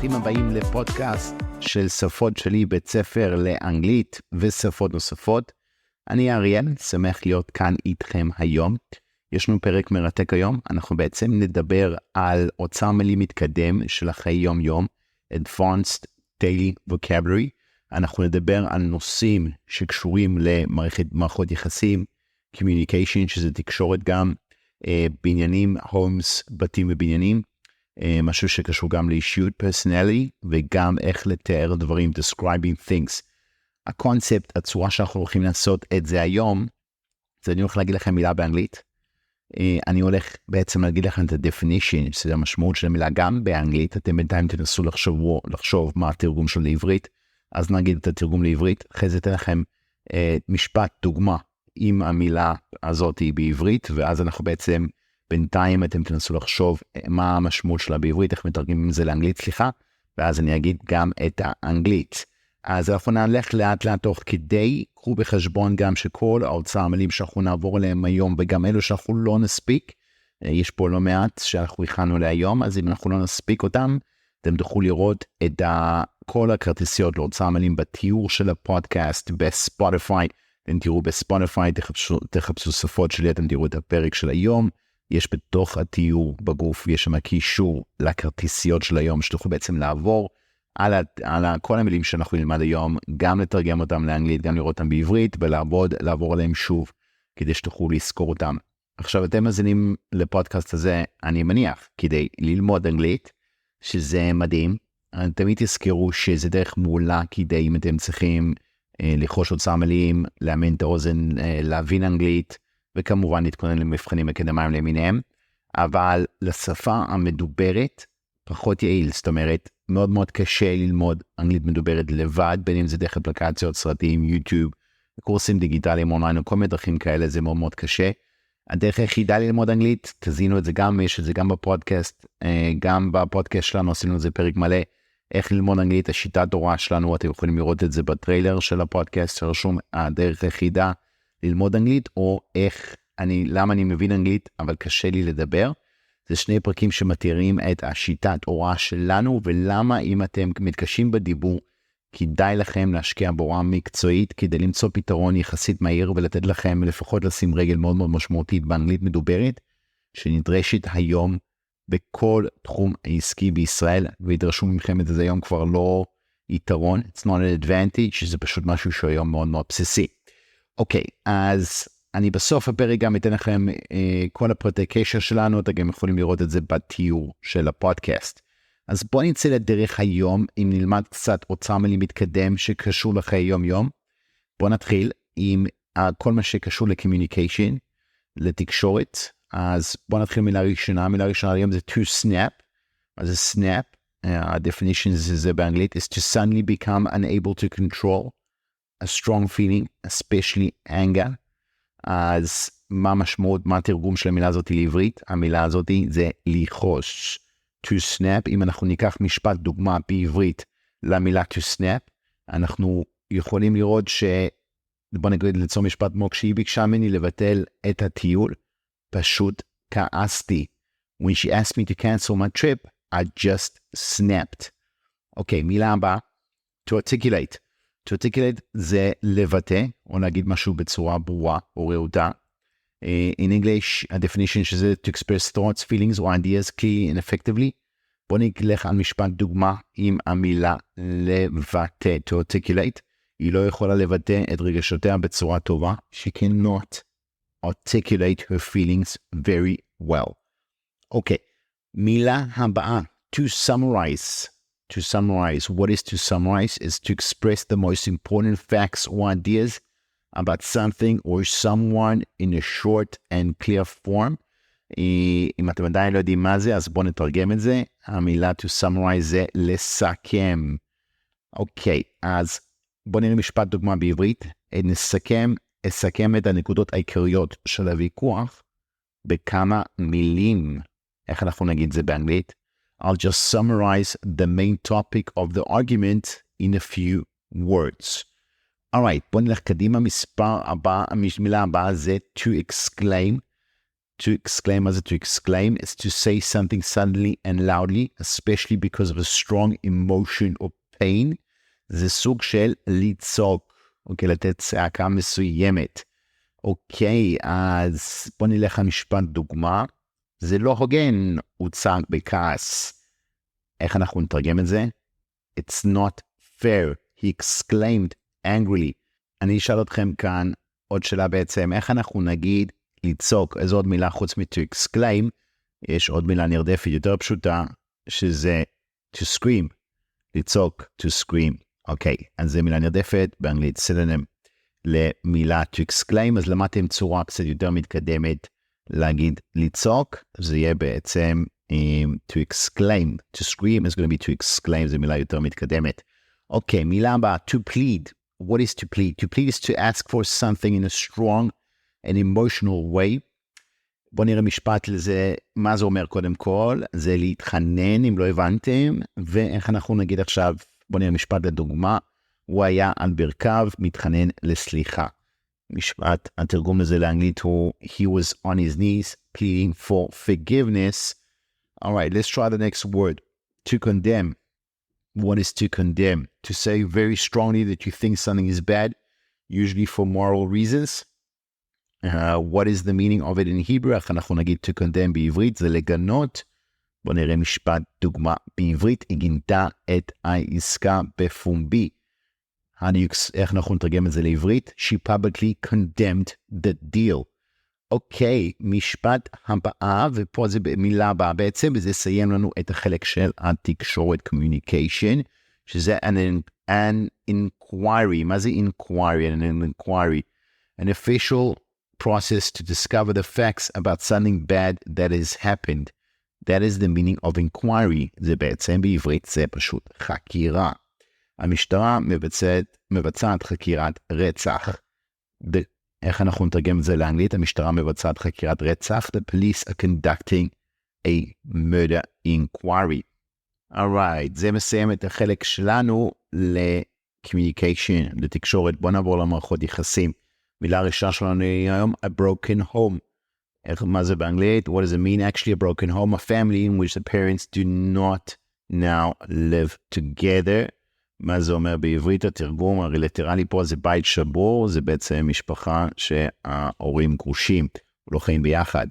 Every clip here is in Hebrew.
ברוכים הבאים לפודקאסט של שפות-שלי, בית ספר לאנגלית ושפות נוספות. אני אריאל, שמח להיות כאן איתכם היום. יש לנו פרק מרתק היום, אנחנו בעצם נדבר על אוצר מילים מתקדם של החיי יום-יום, Advanced Daily Vocabulary. אנחנו נדבר על נושאים שקשורים למערכות יחסים, Communication, שזה תקשורת גם, בניינים, homes, בתים ובניינים, משהו שקשור גם לאישיות, personality, וגם איך לתאר דברים, describing things. הקונספט, הצורה שאנחנו הולכים לעשות את זה היום, זה אני הולך להגיד לכם מילה באנגלית. אני הולך בעצם להגיד לכם את ה-definition, שזה המשמעות של המילה גם באנגלית. אתם בינתיים תנסו לחשוב מה התרגום שלו לעברית, אז נגיד את התרגום לעברית. אחרי זה אתן לכם משפט דוגמה עם המילה הזאת בעברית, ואז אנחנו בעצם בינתיים אתם תנסו לחשוב מה המשמעות שלה בעברית, איך מתרגמים את זה לאנגלית, ואז אני אגיד גם את האנגלית. אז אנחנו נלך לאט לאט תוך כדי, קחו בחשבון גם שכל האוצר מילים שאנחנו נעבור עליהם היום, וגם אלו שאנחנו לא נספיק, יש פה לא מעט שאנחנו הכנו להיום, אז אם אנחנו לא נספיק אותם, אתם תוכלו לראות את כל הכרטיסיות לאוצר מילים בתיאור של הפודקאסט בספוטיפיי. אתם תראו בספוטיפיי, תחפשו שפות-שלי, אתם תראו את הפרק של היום. יש בתוך התיאור בגוף, יש שם קישור לכרטיסיות של היום, שתוכלו בעצם לעבור על כל המילים שאנחנו נלמד היום, גם לתרגם אותם לאנגלית, גם לראות אותם בעברית, ולעבור עליהם שוב, כדי שתוכלו לזכור אותם. עכשיו, אתם מזינים לפודקאסט הזה, אני מניח, כדי ללמוד אנגלית, שזה מדהים. תמיד תזכרו שזה דרך מעולה, כדי אם אתם צריכים לחוש אוצר מילים, לאמן את האוזן, להבין אנגלית, וכמובן להתכונן למבחנים אקדמיים למיניהם, אבל לשפה המדוברת פחות יעיל, זאת אומרת, מאוד מאוד קשה ללמוד אנגלית מדוברת לבד, בין אם זה דרך אפליקציות, סרטים, יוטיוב, קורסים דיגיטליים אונליין, או כל מיני דרכים כאלה, זה מאוד מאוד קשה. הדרך היחידה ללמוד אנגלית, תזינו את זה גם, יש את זה גם בפודקאסט, גם בפודקאסט שלנו עשינו את זה פרק מלא, איך ללמוד אנגלית, השיטת הוראה שלנו, אתם יכולים לראות את זה בטריילר של הפודקאסט, שרשום הדרך היחידה ללמוד אנגלית, או למה אני מבין אנגלית, אבל קשה לי לדבר. זה שני פרקים שמתארים את השיטת הוראה שלנו, ולמה אם אתם מתקשים בדיבור, כדאי לכם להשקיע בהוראה מקצועית, כדי למצוא פתרון יחסית מהיר, ולתת לכם לפחות לשים רגל מאוד מאוד משמעותית באנגלית מדוברת, שנדרשת היום בכל תחום העסקי בישראל, וידרשו מכם את זה היום כבר לא יתרון, it's not an advantage, שזה פשוט משהו שהיום מאוד מאוד בסיסי. אוקיי, אז אני בסוף הפרק גם אתן לכם כל הפרטי קשר שלנו, אתם גם יכולים לראות את זה בתיאור של הפודקאסט. אז בואו נצא לדרך היום, אם נלמד קצת אוצר מילים מתקדם שקשור לחיי יום-יום. בואו נתחיל עם כל מה שקשור ל-communication, לתקשורת. אז בואו נתחיל מילה ראשונה. מילה ראשונה היום זה to snap. אז זה snap, ה-definition זה באנגלית, is to suddenly become unable to control a strong feeling, especially anger. אז מה המשמעות, מה התרגום של המילה הזאת לעברית? המילה הזאת זה לחוש. To snap, אם אנחנו ניקח משפט דוגמה בעברית למילה to snap, אנחנו יכולים לראות בוא נגיד ליצור משפט כמו כשהיא ביקשה ממני לבטל את הטיול, פשוט כעסתי. When she asked me to cancel my trip, I just snapped. אוקיי, מילה הבאה, to articulate. To articulate זה לבטא, או להגיד משהו בצורה ברורה או רעותה. In English, ה-definition שזה to express thoughts, feelings or ideas clearly and effectively. בוא נלך על משפט דוגמה עם המילה לבטא, to articulate. היא לא יכולה לבטא את רגשותיה בצורה טובה. She cannot articulate her feelings very well. אוקיי, מילה הבאה, to summarize. To summarize, what is to summarize is to express the most important facts or ideas about something or someone in a short and clear form. אם אתם עדיין לא יודעים מה זה, אז בואו נתרגם את זה. המילה to summarize זה לסכם. אוקיי, אז בואו נראה משפט דוגמה בעברית. אסכם את הנקודות העיקריות של הוויכוח בכמה מילים. איך אנחנו נגיד זה באנגלית? I'll just summarize the main topic of the argument in a few words. Alright, בוא נלך קדימה. המילה הבאה זה to exclaim. To exclaim, מה זה to exclaim? It's to say something suddenly and loudly, especially because of a strong emotion or pain. זה סוג של לצעוק, אוקיי, לתת צעקה מסוימת. אוקיי, אז בוא נלך על משפט דוגמה. זה לא הוגן, הוא צעק בכעס. איך אנחנו נתרגם את זה? It's not fair. He exclaimed angrily. אני אשאל אתכם כאן עוד שאלה בעצם, איך אנחנו נגיד לצעוק? איזו עוד מילה חוץ מ-to exclaim? יש עוד מילה נרדפת יותר פשוטה, שזה to scream. לצעוק, to scream. אוקיי, אז זה מילה נרדפת, באנגלית סינונימ למילה to exclaim, אז למדתם צורה קצת יותר מתקדמת להגיד לצעוק, זה יהיה בעצם to exclaim, to scream is going to be to exclaim, זה מילה יותר מתקדמת. אוקיי, מילה הבאה, to plead. What is to plead? To plead is to ask for something in a strong and emotional way. בוא נראה משפט לזה, מה זה אומר קודם כל? זה להתחנן אם לא הבנתם, ואיך אנחנו נגיד עכשיו, בוא נראה משפט לדוגמה, הוא היה על ברכיו מתחנן לסליחה. משפט, התרגום לזה לאנגלית הוא, he was on his knees pleading for forgiveness. Alright, let's try the next word. To condemn. What is to condemn? To say very strongly that you think something is bad, usually for moral reasons. What is the meaning of it in Hebrew? איך אנחנו נגיד to condemn בעברית? זה לגנות. בוא נראה משפט דוגמה. בעברית היא גינתה את העסקה בפומבי. איך אנחנו נתרגם את זה לעברית? She publicly condemned the deal. אוקיי, משפט הבאה, ופה זה מילה הבאה בעצם, וזה סיים לנו את החלק של התקשורת, communication, שזה an inquiry. מה זה inquiry? An inquiry. An official process to discover the facts about something bad that has happened. That is the meaning of inquiry. זה בעצם בעברית, זה פשוט חקירה. המשטרה מבצעת חקירת רצח. איך אנחנו נתרגם את זה לאנגלית? המשטרה מבצעת חקירת רצח. The police are conducting a murder inquiry. Alright, זה מסיים את החלק שלנו ל-communication, לתקשורת. בוא נעבור למערכות יחסים. מילה הראשונה שלנו היום, a broken home. מה זה באנגלית? What does it mean? Actually, a broken home, a family in which the parents do not now live together. מה זה אומר בעברית? התרגום הרלטרלי פה זה בית שבור, זה בעצם משפחה שההורים גרושים, לא חיים ביחד.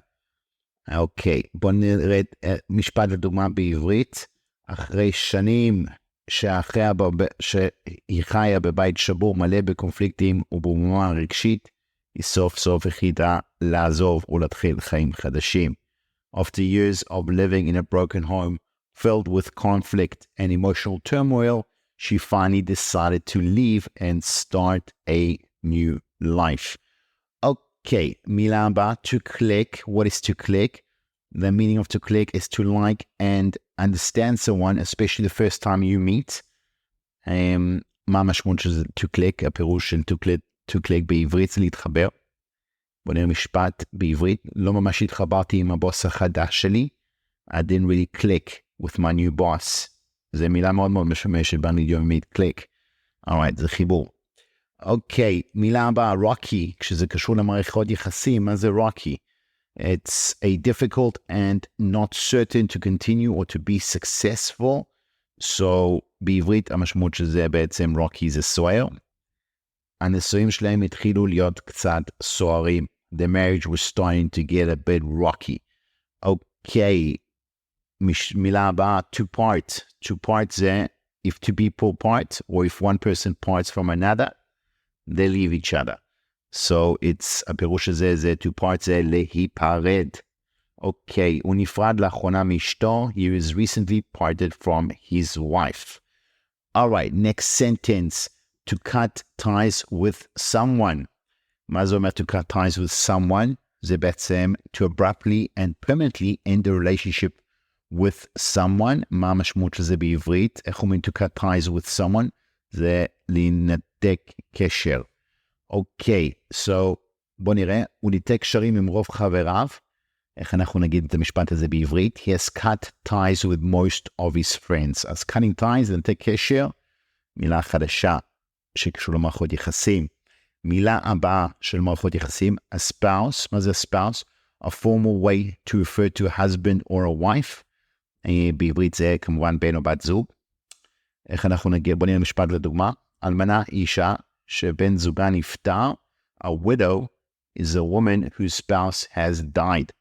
אוקיי, בואו נראה משפט לדוגמה בעברית. אחרי שנים שהיא חיה בבית שבור מלא בקונפליקטים ובמומה רגשית, היא סוף סוף החליטה לעזוב ולהתחיל חיים חדשים. After years of living in a broken home filled with conflict and emotional turmoil, she finally decided to leave and start a new life. Okay, מילה הבאה, to click. What is to click? The meaning of to click is to like and understand someone, especially the first time you meet. מה המשמעות של to click? הפירוש של to click בעברית זה להתחבר. בוא נראה משפט בעברית. לא ממש התחברתי עם הבוס החדש שלי. I didn't really click with my new boss. זה מילה מאוד מאוד משמשת באנגלית יומיומי, click. Alright, זה חיבור. אוקיי, מילה הבאה, rocky, כשזה קשור למערכות יחסים, מה זה rocky? It's a difficult and not certain to continue or to be successful. So, בעברית המשמעות של זה בעצם rocky זה סוער. הנישואים שלהם התחילו להיות קצת סוערים. The marriage was starting to get a bit rocky. אוקיי, מילה הבאה, to part. To part זה, if two people part, or if one person parts from another, they leave each other. So, הפירוש הזה זה, to part זה להיפרד. אוקיי, הוא נפרד לאחרונה מאשתו, he was recently parted from his wife. Alright, next sentence, to cut ties with someone. מה זה אומר to cut ties with someone? זה בעצם to abruptly and permanently end a relationship with someone. מה המשמעות של זה בעברית? איך אומרים to cut ties with someone? זה לנתק קשר. אוקיי, so בוא נראה, הוא ניתק קשרים עם רוב חבריו. איך אנחנו נגיד את המשפט הזה בעברית? He has cut ties with most of his friends. אז cutting ties זה לנתק קשר, מילה חדשה שקשור למערכות יחסים. מילה הבאה של מערכות יחסים, a spouse. מה זה a spouse? a formal way to refer to a husband or a wife. בעברית זה כמובן בן או בת זוג. איך אנחנו נגיע? בוא נראה משפט לדוגמה. אלמנה אישה שבן זוגה נפטר. A widow is a woman whose spouse has died.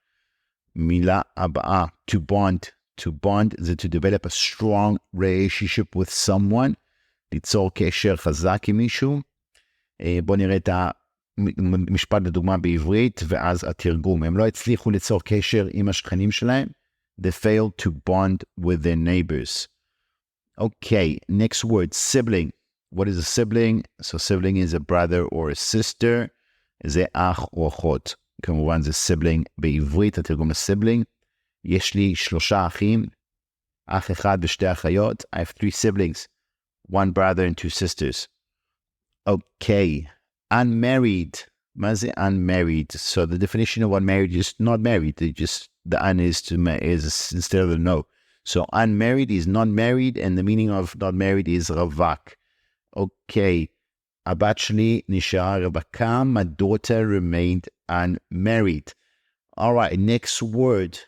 מילה הבאה, to bond. To bond זה to develop a strong relationship with someone. ליצור קשר חזק עם מישהו. בוא נראה את המשפט לדוגמה בעברית, ואז התרגום. הם לא הצליחו ליצור קשר עם השכנים שלהם. They failed to bond with their neighbors. Okay, next word, sibling. What is a sibling? So sibling is a brother or a sister. זה אח או אחות. כמובן זה sibling בעברית, התרגום לסיבלינג. יש לי 3 אחים, אח אחד ושתי אחיות. I have 3 siblings, 1 brother and 2 sisters. Okay, unmarried. מה זה unmarried? So the definition of unmarried is not married. The un is instead of the no. So unmarried is not married, and the meaning of not married is רווק. Okay, הבת שלי נשארה רווקה. My daughter remained unmarried. All right, next word.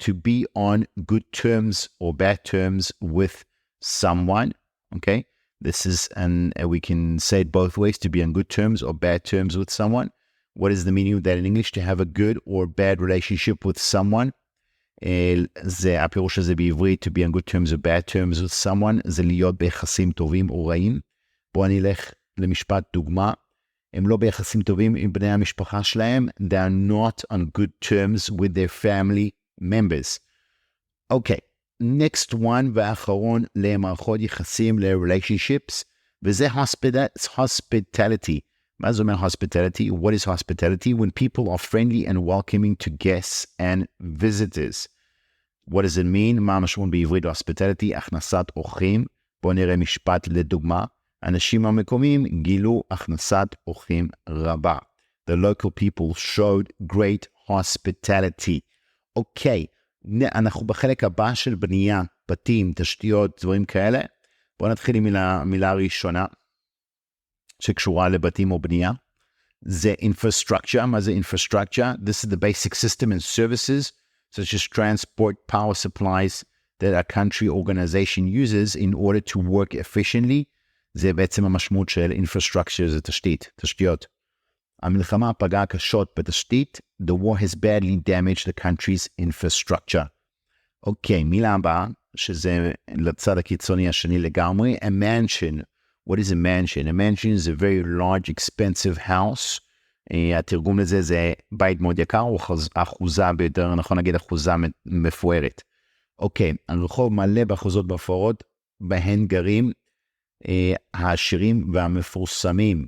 To be on good terms or bad terms with someone. Okay, this is, and we can say it both ways, to be on good terms or bad terms with someone. What is the meaning of that in English? To have a good or bad relationship with someone. זה הפירוש הזה בעברית, to be on good terms or bad terms with someone, זה להיות ביחסים טובים או רעים. בואו נלך למשפט דוגמה. הם לא ביחסים טובים עם בני המשפחה שלהם. They are not on good terms with their family members. Okay, next one ואחרון למערכות יחסים, ל-relationships, וזה hospitality. מה זה אומר hospitality? What is hospitality? When people are friendly and welcoming to guests and visitors. What does it mean? מה המשמעות בעברית hospitality? הכנסת אורחים. בואו נראה משפט לדוגמה. אנשים המקומיים גילו הכנסת אורחים רבה. The local people showed great hospitality. אוקיי, אנחנו בחלק הבא של בנייה, בתים, תשתיות, דברים כאלה. בואו נתחיל עם מילה ראשונה, שקשורה לבתים או בנייה. זה infrastructure. מה זה infrastructure? This is the basic system and services, such as transport, power supplies, that a country organization uses in order to work efficiently. זה בעצם המשמעות של infrastructure, זה תשתיות. המלחמה פגעה קשות בתשתית. The war has badly damaged the country's infrastructure. אוקיי, מילה הבאה, שזה לצד הקיצוני השני לגמרי, a mansion. What is a mansion? A mansion is a very large, expensive house. התרגום לזה זה בית מאוד יקר, או אחוזה ביותר, נכון להגיד אחוזה מפוארת. אוקיי, הרחוב מלא באחוזות מפוארות, בהן גרים העשירים והמפורסמים.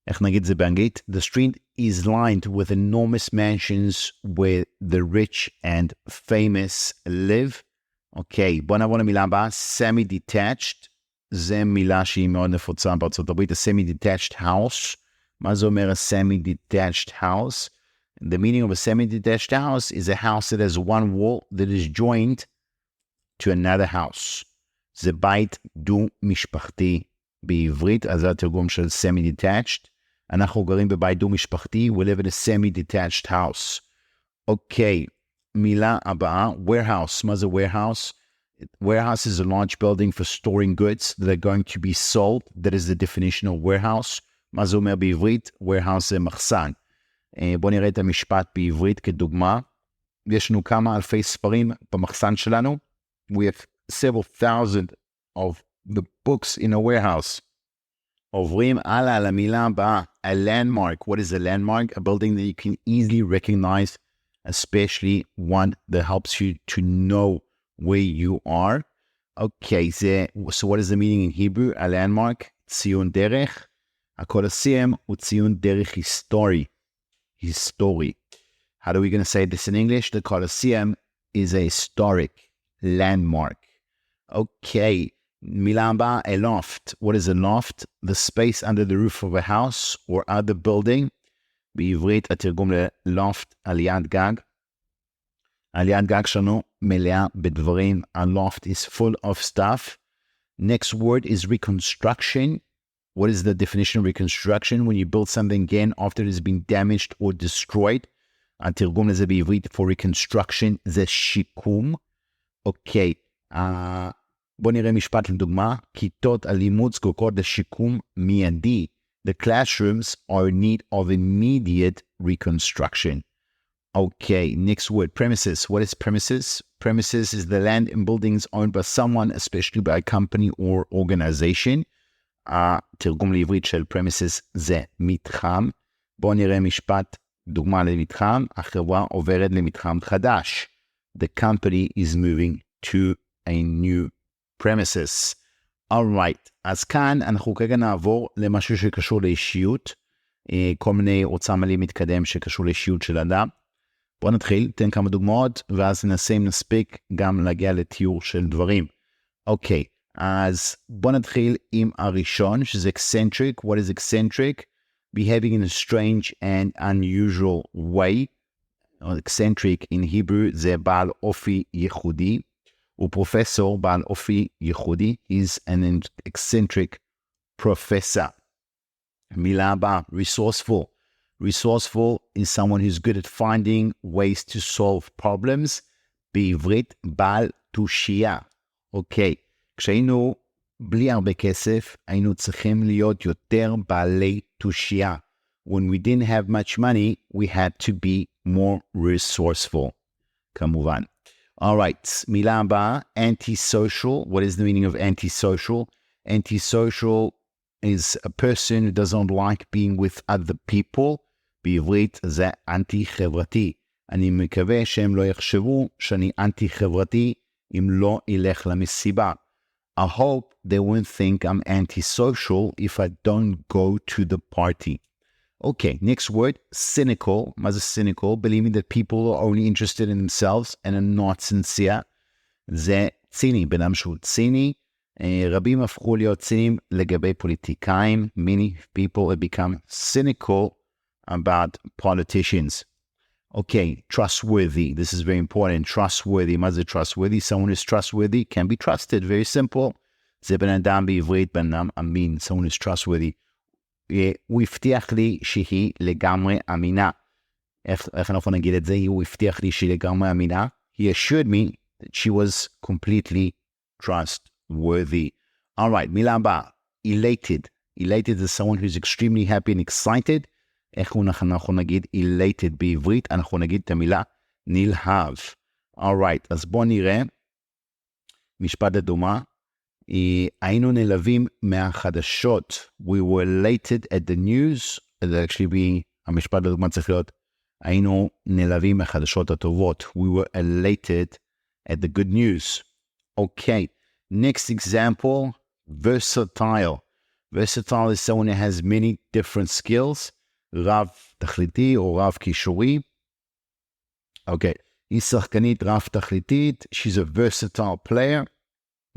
איך נגיד זה באנגלית? The street is lined with enormous mansions where the rich and famous live. אוקיי, בוא נעבור למילה הבאה, semi-detached. זה מילה שהיא מאוד נפוצה בארצות הברית, a semi-detached house. מה זה אומר a semi-detached house? The meaning of a semi-detached house is a house that has one wall that is joined to another house. זה בית דו-משפחתי בעברית, אז זה התרגום של semi-detached. אנחנו גרים בבית דו-משפחתי, we live in a semi-detached house. אוקיי, מילה הבאה, warehouse. מה זה warehouse? Warehouse is a large building for storing goods that are going to be sold. That is the definition of warehouse. מה זה אומר בעברית? warehouse זה מחסן. בואו נראה את המשפט בעברית כדוגמה. יש לנו כמה אלפי ספרים במחסן שלנו. We have several thousand of the books in a warehouse. עוברים הלאה למילה הבאה, a landmark. What is a landmark? A building that you can easily recognize, especially one that helps you to know where you are. Okay, so what is the meaning in Hebrew? A landmark, ציון דרך. הקולוסיאם הוא ציון דרך היסטורי. How are we going to say this in English? The Colosseum is a historic landmark. Okay, מילה הבאה, a loft. What is a loft? The space under the roof of a house or other building. בעברית התרגום ל-loft, עליית גג. עליית גג שלנו מלאה בדברים. A loft is full of stuff. Next word is reconstruction. What is the definition of reconstruction? When you build something again after it has been damaged or destroyed. התרגום לזה בעברית for reconstruction זה שיקום. אוקיי, בוא נראה משפט לדוגמה. כיתות הלימוד זקוקות לשיקום מיידי. The classrooms are in need of immediate reconstruction. Okay, next word, premises. What is premises? Premises is the land and buildings owned by someone, especially by a company or organization. התרגום לעברית של premises זה מתחם. בואו נראה משפט, דוגמה למתחם. החברה עוברת למתחם חדש. The company is moving to a new premises. Alright, אז כאן אנחנו כרגע נעבור למשהו שקשור לאישיות. כל מיני אוצר מילים מתקדם שקשור לאישיות של אדם. בואו נתחיל, תן כמה דוגמאות, ואז ננסה אם נספיק גם להגיע לתיאור של דברים. אוקיי, אז בואו נתחיל עם הראשון, שזה eccentric. What is eccentric? Behaving in a strange and unusual way. eccentric in Hebrew זה בעל אופי ייחודי. הוא פרופסור בעל אופי ייחודי. He's an eccentric professor. מילה הבאה, resourceful. Resourceful is someone who's good at finding ways to solve problems. בעברית, בעל תושייה. אוקיי, כשהיינו בלי הרבה כסף, היינו צריכים להיות יותר בעלי תושייה. When we didn't have much money, we had to be more resourceful. כמובן. Alright, מילה הבאה, antisocial. What is the meaning of antisocial? Antisocial is a person who doesn't like being with other people. בעברית זה אנטי-חברתי. אני מקווה שהם לא יחשבו שאני אנטי-חברתי אם לא ילך למסיבה. I hope they won't think I'm antisocial if I don't go to the party. Okay, next word, cynical. מה זה cynical? Believing that people are only interested in themselves and are not sincere. זה ציני, בן אדם שהוא ציני. רבים הפכו להיות ציניים לגבי פוליטיקאים. Many people have become cynical about politicians. Okay, trustworthy. This is very important. Trustworthy. מה זה trustworthy? Someone who's trustworthy can be trusted. Very simple. זה בן אדם בעברית, בן אדם אמין. Someone who's trustworthy. הוא הבטיח לי שהיא לגמרי אמינה. איך אנחנו נגיד את זה? הוא הבטיח לי שהיא לגמרי אמינה. He assured me that she was completely trustworthy. Alright, מילה הבאה. Elated. Elated is someone who's extremely happy and excited. איך אנחנו נגיד elated בעברית? אנחנו נגיד את המילה נלהב. Alright, אז בואו נראה. משפט הדומה. היינו נלהבים מהחדשות. We were elated at the news. המשפט הדומה צריך להיות, היינו נלהבים מהחדשות הטובות. We were elated at the good news. Okay, next example, versatile. Versatile is someone who has many different skills. רב תכליתי או רב קישורי. אוקיי, היא שחקנית רב תכליתית. She's a versatile player.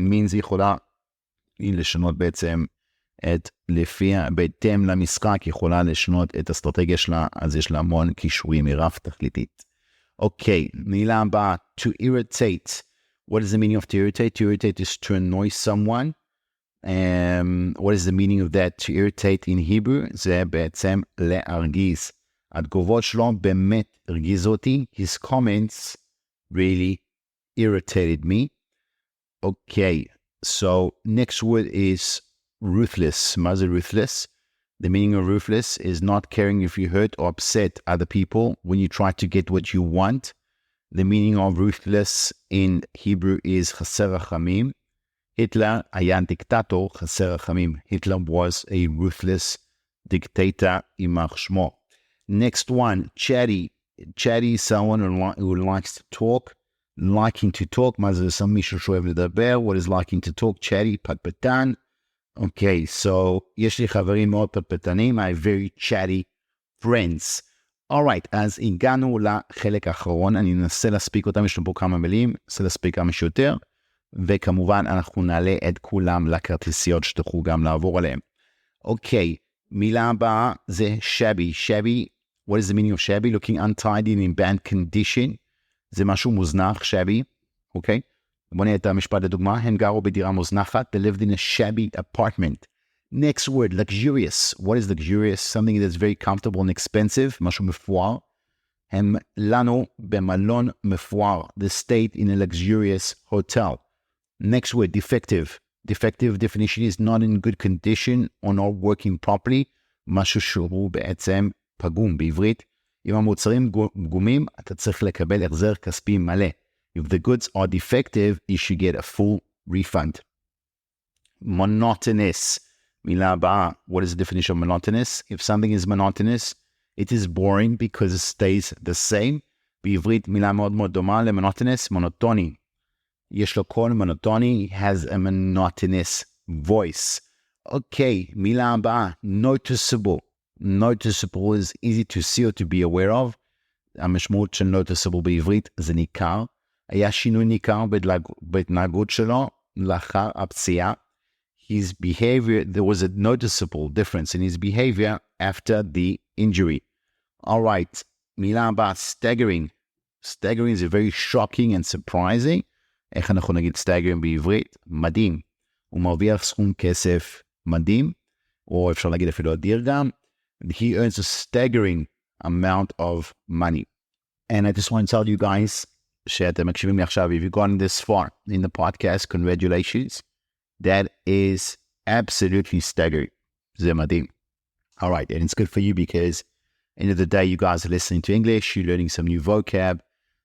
means היא יכולה לשנות בעצם את לפי, בהתאם למשחק, יכולה לשנות את האסטרטגיה שלה, אז יש לה המון קישורים מרב תכליתית. אוקיי, מילה הבאה, to irritate. What is the meaning of to irritate? To irritate is to annoy someone. What is the meaning of that? To irritate in Hebrew זה בעצם להרגיז. התגובות שלו באמת הרגיז אותי. His comments really irritated me. Okay, so next word is ruthless. מה זה ruthless? The meaning of ruthless is not caring if you hurt or upset other people when you try to get what you want. The meaning of ruthless in Hebrew is חסר רחמים. Hitler היה דיקטטור חסר רחמים. Hitler was a ruthless dictator, יימח שמו. Next one, chatty. Chatty is someone who likes to talk. Liking to talk, מה זה מישהו שאוהב לדבר. What is liking to talk? Chatty, פטפטן. Okay, so יש לי חברים מאוד פטפטנים. I have very chatty friends. Alright, אז הגענו לחלק האחרון. אני אנסה להספיק אותם, יש לנו פה כמה מילים. אנסה להספיק כמה שיותר. וכמובן אנחנו נעלה את כולם לכרטיסיות שתוכלו גם לעבור עליהם. אוקיי, מילה הבאה זה shabby. Shabby, what is the meaning of shabby? Looking untidy and in bad condition. זה משהו מוזנח, shabby. אוקיי? בוא נראה את המשפט לדוגמה. הם גרו בדירה מוזנחת. They lived in a shabby apartment. Next word, luxurious. What is luxurious? Something that's very comfortable and expensive. משהו מפואר. הם לנו במלון מפואר. The stayed in a luxurious hotel. Next word, defective. Defective definition is not in good condition or not working properly. משהו שהוא בעצם פגום בעברית. אם המוצרים פגומים, אתה צריך לקבל החזר כספי מלא. If the goods are defective, you should get a full refund. Monotonous. מילה הבאה. What is the definition of monotonous? If something is monotonous, it is boring because it stays the same. בעברית מילה מאוד מאוד דומה ל-monotonous, מונוטוני. יש לו קול מונוטוני, has a monotonous voice. אוקיי, מילה הבאה, noticeable. Noticeable is easy to see or to be aware of. המשמעות של noticeable בעברית זה ניכר. היה שינוי ניכר בהתנהגות שלו לאחר הפציעה. His behavior, there was a noticeable difference in his behavior after the injury. All right, מילה הבאה, staggering. Staggering is very shocking and surprising. איך אנחנו נגיד staggering בעברית? מדהים. הוא מרוויח סכום כסף מדהים, או אפשר להגיד אפילו אדיר גם. He earns a staggering amount of money. And I just want to tell you guys, שאתם מקשיבים לי עכשיו, if you've gone this far in the podcast, congratulations. That is absolutely staggering. זה מדהים. All right, and it's good for you because end of the day, you guys are listening to English, you're learning some new vocab,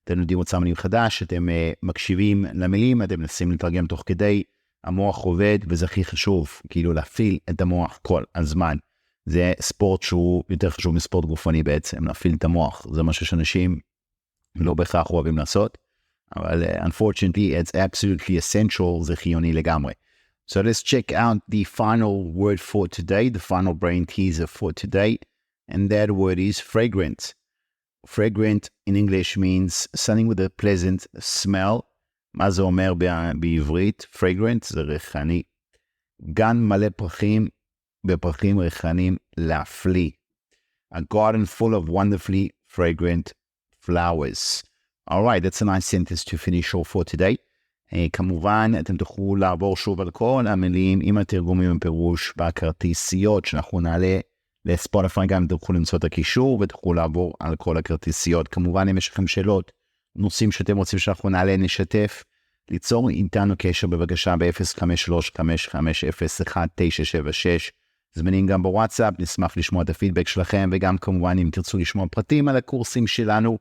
אתם לומדים עוד מילים חדש, אתם מקשיבים למילים, אתם מנסים לתרגם תוך כדי, המוח עובד, וזה הכי חשוב, כאילו להפעיל את המוח כל הזמן. זה ספורט שהוא יותר חשוב מספורט גופני בעצם, להפעיל את המוח. זה משהו שאנשים לא בהכרח אוהבים לעשות, אבל unfortunately, it's absolutely essential, זה חיוני לגמרי. So let's check out the final word for today, the final brain teaser for today, and that word is fragrant. Fragrant in English means something with a pleasant smell. מה זה אומר בעברית? Fragrant זה ריחני. גן מלא פרחים, בפרחים ריחנים להפליא. A garden full of wonderfully fragrant flowers. All right, that's a nice sentence to finish off for today. כמובן, אתם תוכלו לעבור שוב על כל המילים עם התרגומים ופירוש בכרטיסיות שאנחנו נעלה לספוטיפיי, גם תוכלו למצוא את הקישור ותוכלו לעבור על כל הכרטיסיות. כמובן, אם יש לכם שאלות, נושאים שאתם רוצים שאנחנו נעלה, נשתף, ליצור איתנו קשר בבקשה ב-053-550-1976. זמנים גם בוואטסאפ, נשמח לשמוע את הפידבק שלכם, וגם כמובן אם תרצו לשמוע פרטים על הקורסים שלנו,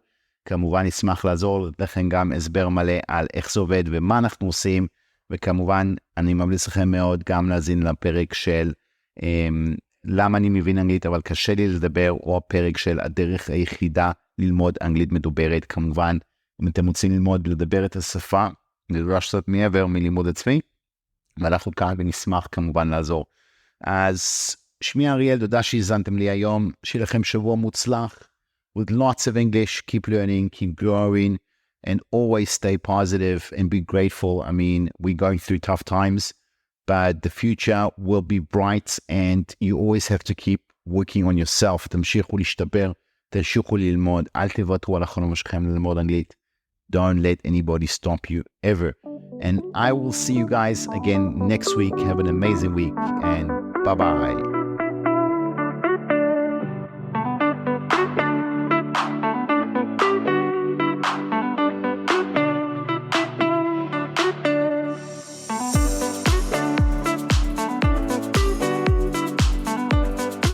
כמובן נשמח לעזור לכם גם הסבר מלא על איך זה עובד ומה אנחנו עושים, וכמובן אני ממליץ לכם מאוד גם להזין לפרק של למה אני מבין אנגלית אבל קשה לי לדבר, או הפרק של הדרך היחידה ללמוד אנגלית מדוברת. כמובן אם אתם רוצים ללמוד ולדבר את השפה, נדרש קצת מעבר מלימוד עצמי, ואנחנו כאן ונשמח כמובן לעזור. אז שמי אריאל, תודה שהזנתם לי היום, שיהיה לכם שבוע מוצלח, with lots of English, keep learning, keep growing, and always stay positive and be grateful. I mean, we're going through tough times, but the future will be bright, and you always have to keep working on yourself. תמשיכו להשתפר, תמשיכו ללמוד, אל תוותרו על החלום שלכם ללמוד אנגלית. Don't let anybody stop you ever. And I will see you guys again next week. Have an amazing week, and bye-bye.